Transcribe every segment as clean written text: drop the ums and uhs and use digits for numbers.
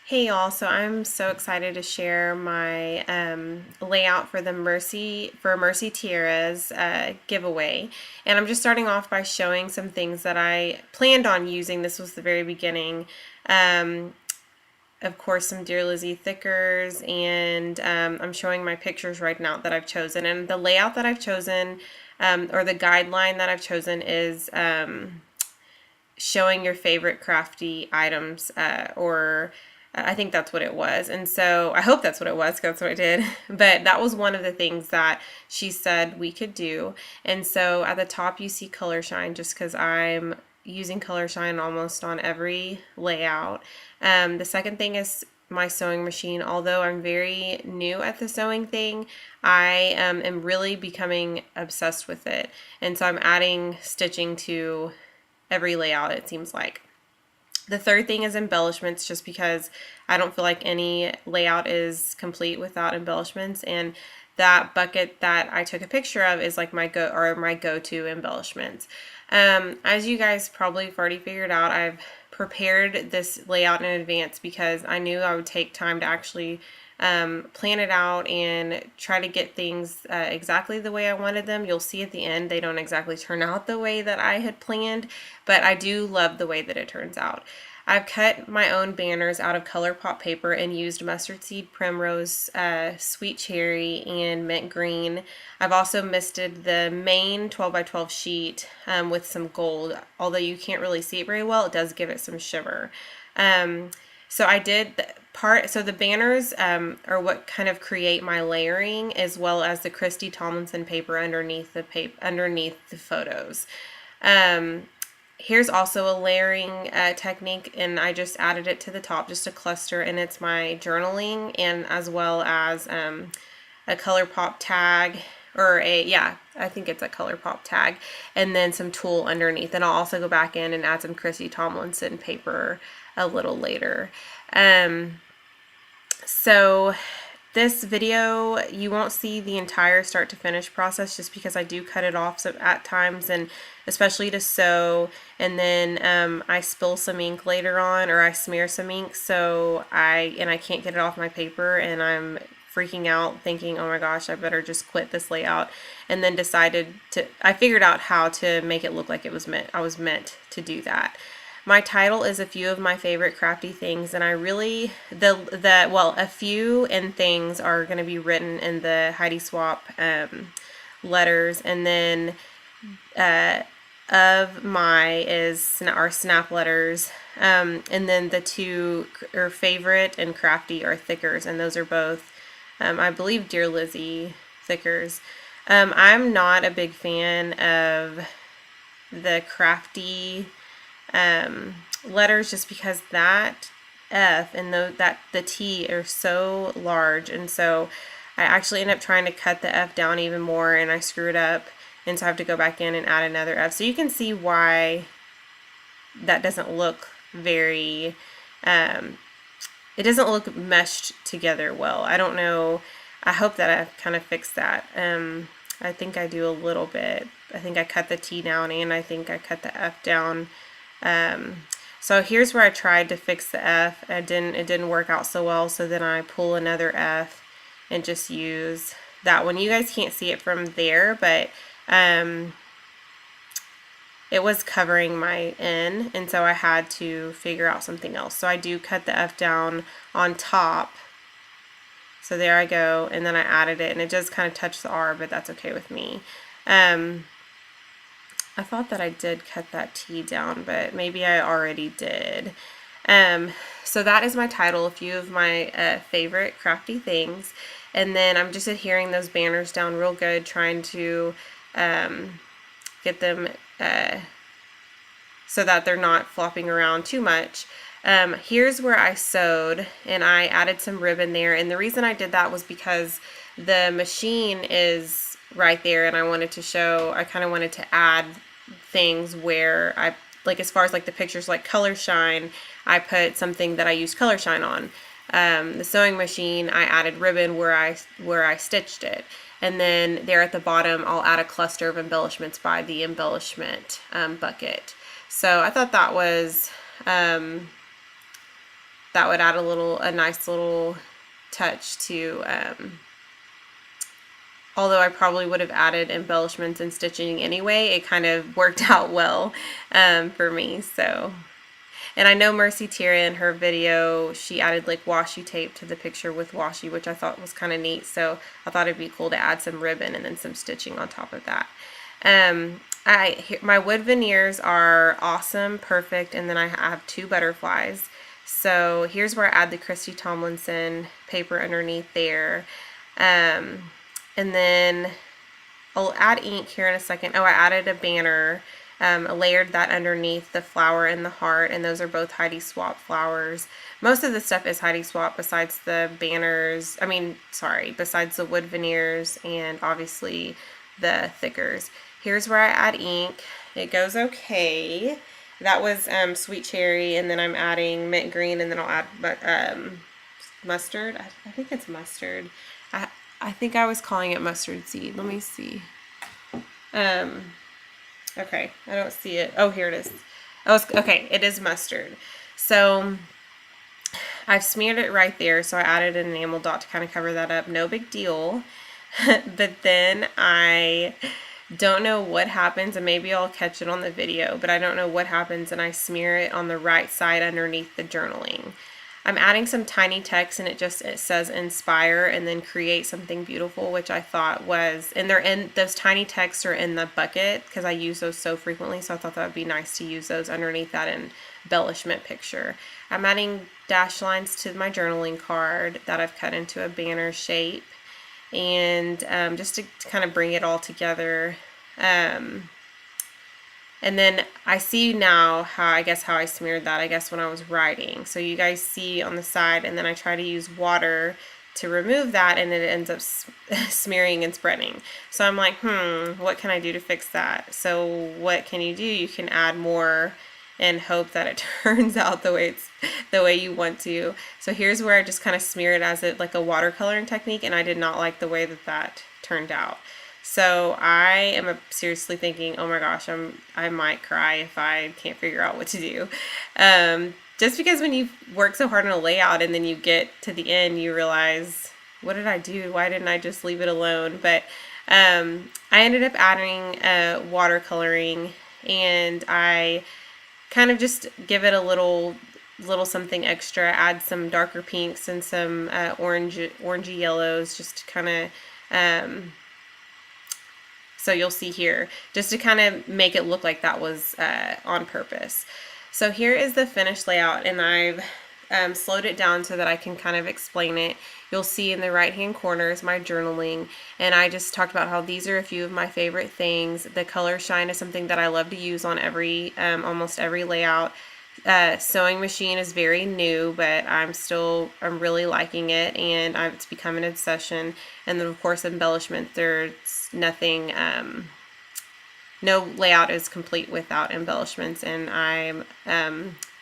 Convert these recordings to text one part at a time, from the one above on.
Hey y'all, so I'm so excited to share my layout for the Mercy Tiara's giveaway. And I'm just starting off by showing some things that I planned on using. This was the very beginning. Um, of course, some Dear Lizzie thickers, and I'm showing my pictures right now that I've chosen. And the layout that I've chosen, or the guideline that I've chosen, is showing your favorite crafty items, or I think that's what it was. And so I hope that's what it was, because that's what I did. But that was one of the things that she said we could do. And so at the top you see color shine, just because I'm using color shine almost on every layout. The second thing is my sewing machine. Although I'm very new at the sewing thing, I am really becoming obsessed with it. And so I'm adding stitching to every layout, it seems like. The third thing is embellishments, just because I don't feel like any layout is complete without embellishments, and that bucket that I took a picture of is like my go-to embellishments. As you guys probably have already figured out, I've prepared this layout in advance because I knew I would take time to actually plan it out and try to get things exactly the way I wanted them. You'll see at the end they don't exactly turn out the way that I had planned, but I do love the way that it turns out. I've cut my own banners out of ColourPop paper and used mustard seed, primrose, sweet cherry, and mint green. I've also misted the main 12 by 12 sheet with some gold. Although you can't really see it very well, it does give it some shimmer. So I did so the banners are what kind of create my layering, as well as the Christy Tomlinson paper underneath the photos. Here's also a layering technique, and I just added it to the top, just a cluster, and it's my journaling, and as well as a ColourPop tag, or I think it's a ColourPop tag, and then some tulle underneath. And I'll also go back in and add some Christy Tomlinson paper a little later. So this video, you won't see the entire start to finish process, just because I do cut it off at times, and especially to sew, and then I spill some ink later on, or I smear some ink, so I can't get it off my paper, and I'm freaking out thinking, oh my gosh, I better just quit this layout. And then I figured out how to make it look like I was meant to do that. My title is a few of my favorite crafty things, and I really, a few and things are going to be written in the Heidi Swap letters, and then of my is our snap letters, and then the two are favorite and crafty are thickers, and those are both, I believe, Dear Lizzie thickers. I'm not a big fan of the crafty letters, just because that F and the T are so large, and so I actually end up trying to cut the F down even more, and I screw it up, and so I have to go back in and add another F. So you can see why that doesn't look very, it doesn't look meshed together well. I don't know. I hope that I've kind of fixed that. I think I do a little bit. I think I cut the T down, and I think I cut the F down. So here's where I tried to fix the F. It didn't work out so well, so then I pull another F and just use that one. You guys can't see it from there, but it was covering my N, and so I had to figure out something else. So I do cut the F down on top. So there I go, and then I added it, and it just kind of touched the R, but that's okay with me. I thought that I did cut that T down, but maybe I already did. So that is my title, a few of my favorite crafty things. And then I'm just adhering those banners down real good, trying to get them so that they're not flopping around too much. Here's where I sewed, and I added some ribbon there. And the reason I did that was because the machine is right there, and I kind of wanted to add things where as far as like the pictures, like color shine, I put something that I used color shine on. The sewing machine, I added ribbon where I stitched it. And then there at the bottom, I'll add a cluster of embellishments by the embellishment bucket. So I thought that that would add a nice little touch to, although I probably would have added embellishments and stitching anyway, it kind of worked out well for me. So, and I know Mercy Tiara in her video, she added like washi tape to the picture with washi, which I thought was kind of neat. So I thought it'd be cool to add some ribbon and then some stitching on top of that. My wood veneers are awesome, perfect, and then I have 2 butterflies. So here's where I add the Christy Tomlinson paper underneath there. And then I'll add ink here in a second. Oh, I added a banner. Layered that underneath the flower and the heart, and those are both Heidi Swapp flowers. Most of the stuff is Heidi Swapp besides the banners, besides the wood veneers and obviously the thickers. Here's where I add ink. It goes okay. That was sweet cherry, and then I'm adding mint green, and then I'll add mustard. I think it's mustard. I think I was calling it mustard seed. Let me see. Okay, I don't see it. Oh, here it is. Oh, okay, it is mustard. So I've smeared it right there, so I added an enamel dot to kind of cover that up. No big deal. But then I don't know what happens, and maybe I'll catch it on the video, but I don't know what happens, and I smear it on the right side underneath the journaling. I'm adding some tiny text, and it says inspire and then create something beautiful, which I thought was, and those tiny texts are in the bucket because I use those so frequently, so I thought that would be nice to use those underneath that embellishment picture. I'm adding dash lines to my journaling card that I've cut into a banner shape, and just to kind of bring it all together. And then I see now how I smeared that, I guess when I was writing. So you guys see on the side, and then I try to use water to remove that, and it ends up smearing and spreading. So I'm like, what can I do to fix that? So what can you do? You can add more and hope that it turns out the way you want to. So here's where I just kind of smear it as like a watercoloring technique, and I did not like the way that turned out. So I am seriously thinking, oh my gosh, I might cry if I can't figure out what to do. Just because when you work so hard on a layout and then you get to the end, you realize, what did I do? Why didn't I just leave it alone? But I ended up adding watercoloring, and I kind of just give it a little something extra, add some darker pinks and some orangey yellows, just to kind of, so you'll see here, just to kind of make it look like that was on purpose. So here is the finished layout, and I've slowed it down so that I can kind of explain it. You'll see in the right hand corner is my journaling, and I just talked about how these are a few of my favorite things. The color shine is something that I love to use on almost every layout. Sewing machine is very new, but I'm really liking it, and it's become an obsession. And then of course embellishment, there's nothing, no layout is complete without embellishments, and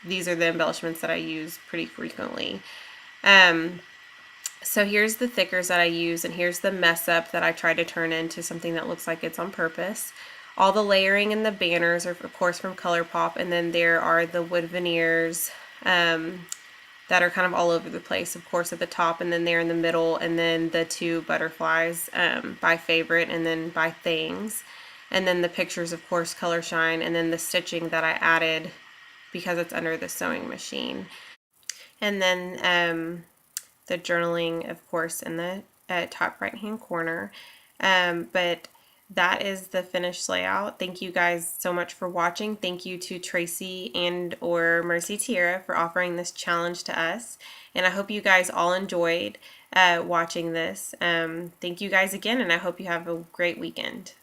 these are the embellishments that I use pretty frequently. So here's the thickers that I use, and here's the mess up that I try to turn into something that looks like it's on purpose. All the layering and the banners are of course from ColourPop, and then there are the wood veneers that are kind of all over the place, of course at the top, and then there in the middle, and then the 2 butterflies by Favorite and then by Things, and then the pictures, of course, Color Shine, and then the stitching that I added because it's under the sewing machine, and then the journaling, of course, in the top right hand corner. But that is the finished layout. Thank you guys so much for watching. Thank you to Tracy or Mercy Tiara for offering this challenge to us. And I hope you guys all enjoyed watching this. Thank you guys again, and I hope you have a great weekend.